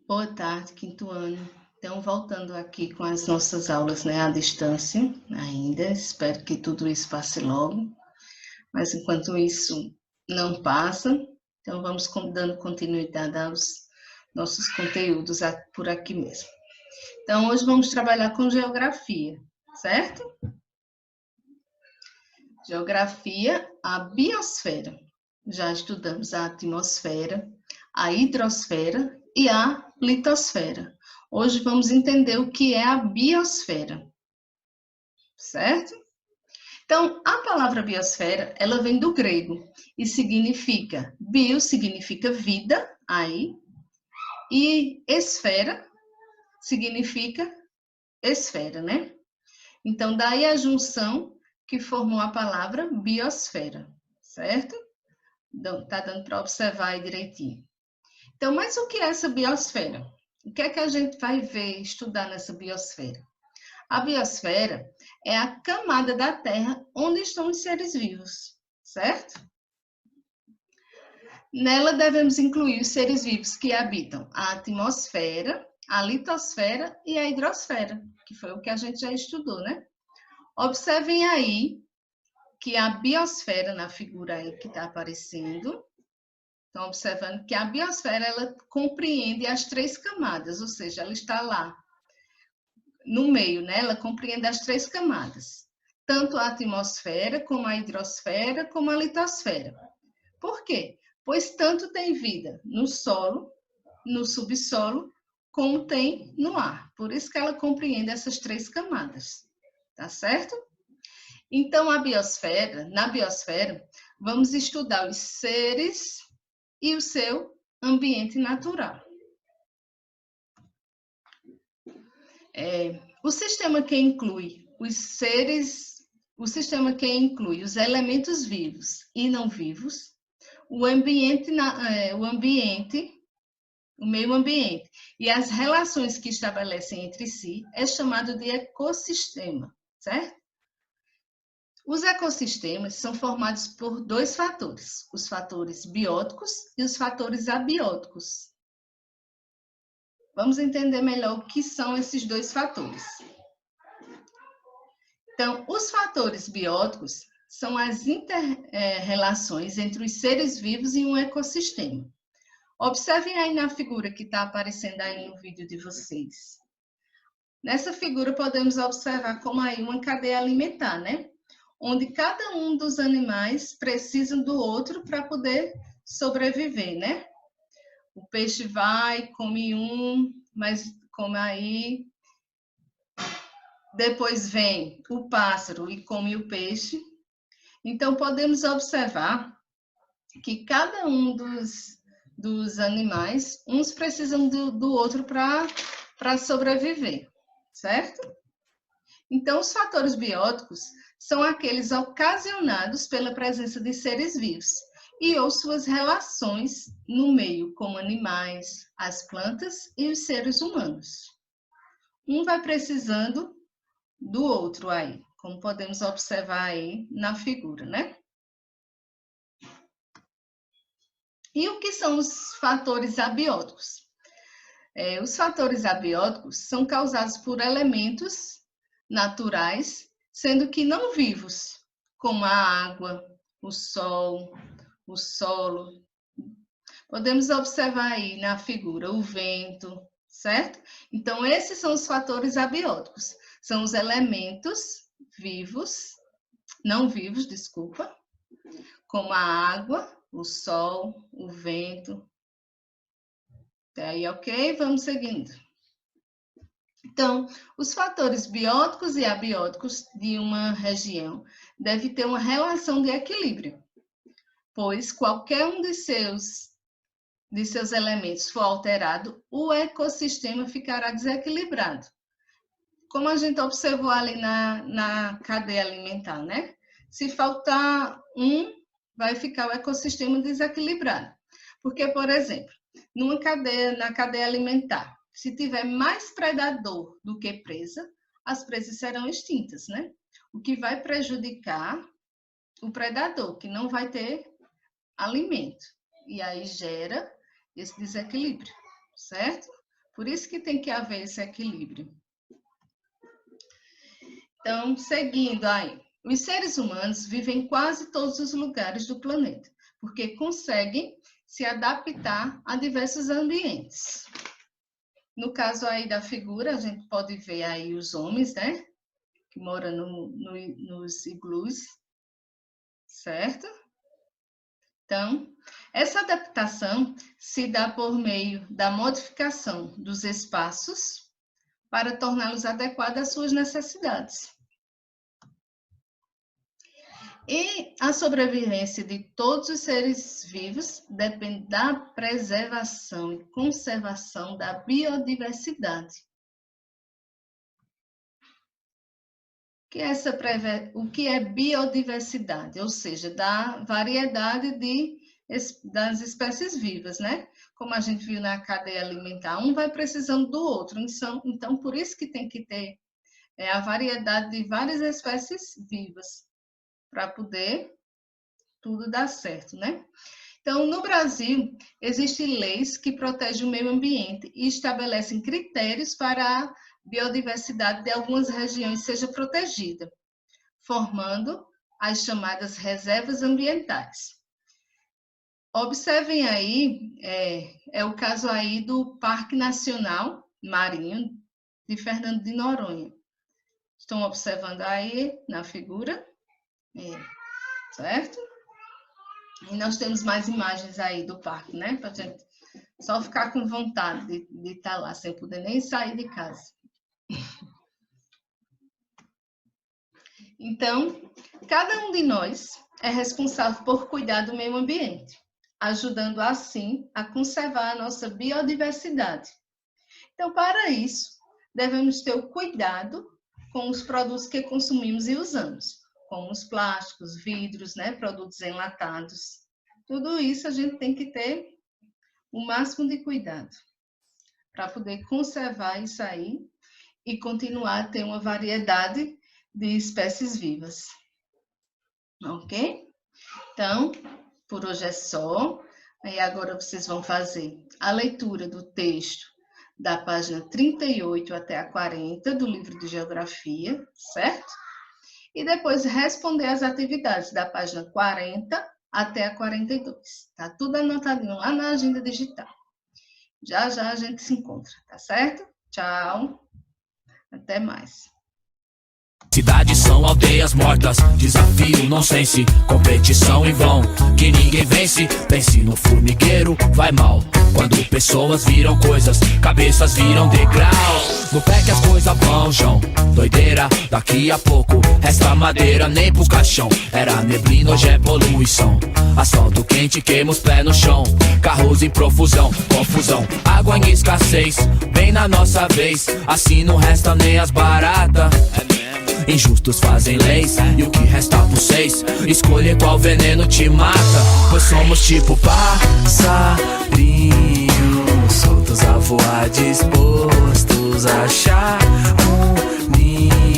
Boa tarde, quinto ano. Então, voltando aqui com as nossas aulas, né, à distância ainda. Espero que tudo isso passe logo. Mas enquanto isso não passa, então vamos dando continuidade aos nossos conteúdos por aqui mesmo. Então, hoje vamos trabalhar com geografia, certo? Geografia, a biosfera. Já estudamos a atmosfera, a hidrosfera e a litosfera. Hoje vamos entender o que é a biosfera, certo? Então, a palavra biosfera, ela vem do grego e significa, bio significa vida, aí, e esfera significa esfera, né? Então, daí a junção que formou a palavra biosfera, certo? Tá dando para observar aí direitinho. Então, mas o que é essa biosfera? O que é que a gente vai ver, estudar nessa biosfera? A biosfera é a camada da Terra onde estão os seres vivos, certo? Nela devemos incluir os seres vivos que habitam a atmosfera, a litosfera e a hidrosfera, que foi o que a gente já estudou, né? Observem aí que a biosfera, na figura aí que está aparecendo, estão observando que a biosfera, ela compreende as 3 camadas, ou seja, ela está lá no meio, né? Ela compreende as 3 camadas, tanto a atmosfera, como a hidrosfera, como a litosfera. Por quê? Pois tanto tem vida no solo, no subsolo, como tem no ar. Por isso que ela compreende essas 3 camadas, tá certo? Então, na biosfera, vamos estudar os seres e o seu ambiente natural. O sistema que inclui os elementos vivos e não vivos, o meio ambiente e as relações que estabelecem entre si é chamado de ecossistema, certo? Os ecossistemas são formados por 2 fatores, os fatores bióticos e os fatores abióticos. Vamos entender melhor o que são esses 2 fatores. Então, os fatores bióticos são as relações entre os seres vivos em um ecossistema. Observem aí na figura que está aparecendo aí no vídeo de vocês. Nessa figura podemos observar como aí uma cadeia alimentar, né? Onde cada um dos animais precisa do outro para poder sobreviver, né? O peixe vai, come um, mas come aí. Depois vem o pássaro e come o peixe. Então, podemos observar que cada um dos animais, uns precisam do outro para sobreviver, certo? Então, os fatores bióticos são aqueles ocasionados pela presença de seres vivos e ou suas relações no meio, como animais, as plantas e os seres humanos. Um vai precisando do outro aí, como podemos observar aí na figura, né? E o que são os fatores abióticos? Os fatores abióticos são causados por elementos naturais, sendo que não vivos, como a água, o sol, o solo. Podemos observar aí na figura o vento, certo? Então, esses são os fatores abióticos. São os elementos vivos, não vivos, desculpa, como a água, o sol, o vento. Até aí, ok? Vamos seguindo. Então, os fatores bióticos e abióticos de uma região devem ter uma relação de equilíbrio, pois qualquer um de seus elementos for alterado, o ecossistema ficará desequilibrado. Como a gente observou ali na cadeia alimentar, né? Se faltar um, vai ficar o ecossistema desequilibrado. Porque, por exemplo, na cadeia alimentar, se tiver mais predador do que presa, as presas serão extintas, né? O que vai prejudicar o predador, que não vai ter alimento. E aí gera esse desequilíbrio, certo? Por isso que tem que haver esse equilíbrio. Então, seguindo aí, os seres humanos vivem em quase todos os lugares do planeta, porque conseguem se adaptar a diversos ambientes. No caso aí da figura, a gente pode ver aí os homens, né? Que moram nos iglus, certo? Então, essa adaptação se dá por meio da modificação dos espaços para torná-los adequados às suas necessidades. E a sobrevivência de todos os seres vivos depende da preservação e conservação da biodiversidade. O que é biodiversidade? Ou seja, da variedade das espécies vivas, né? Como a gente viu na cadeia alimentar, um vai precisando do outro. Então, por isso que tem que ter a variedade de várias espécies vivas, para poder tudo dar certo, né? Então, no Brasil, existem leis que protegem o meio ambiente e estabelecem critérios para a biodiversidade de algumas regiões seja protegida, formando as chamadas reservas ambientais. Observem aí, é o caso aí do Parque Nacional Marinho de Fernando de Noronha. Estão observando aí na figura? Certo? E nós temos mais imagens aí do parque, né? Para a gente só ficar com vontade de estar lá, sem poder nem sair de casa. Então, cada um de nós é responsável por cuidar do meio ambiente, ajudando assim a conservar a nossa biodiversidade. Então, para isso, devemos ter o cuidado com os produtos que consumimos e usamos, como os plásticos, vidros, né, produtos enlatados. Tudo isso a gente tem que ter o máximo de cuidado para poder conservar isso aí e continuar a ter uma variedade de espécies vivas. Ok? Então, por hoje é só. Aí agora vocês vão fazer a leitura do texto da página 38 até a 40 do livro de Geografia, certo? E depois responder as atividades da página 40 até a 42. Tá tudo anotadinho lá na agenda digital. Já já a gente se encontra, tá certo? Tchau. Até mais. Cidades são aldeias mortas, desafio, nonsense, competição em vão, que ninguém vence, pense no formigueiro, vai mal. Quando pessoas viram coisas, cabeças viram degraus. No pé que as coisas vão, João, doideira, daqui a pouco resta madeira nem pro caixão. Era neblina, hoje é poluição, asfalto quente queima os pés no chão. Carros em profusão, confusão, água em escassez, bem na nossa vez, assim não resta nem as baratas. Injustos fazem leis, e o que resta por vocês? Escolher qual veneno te mata. Pois somos tipo passarinhos, soltos a voar, dispostos a achar um ninho.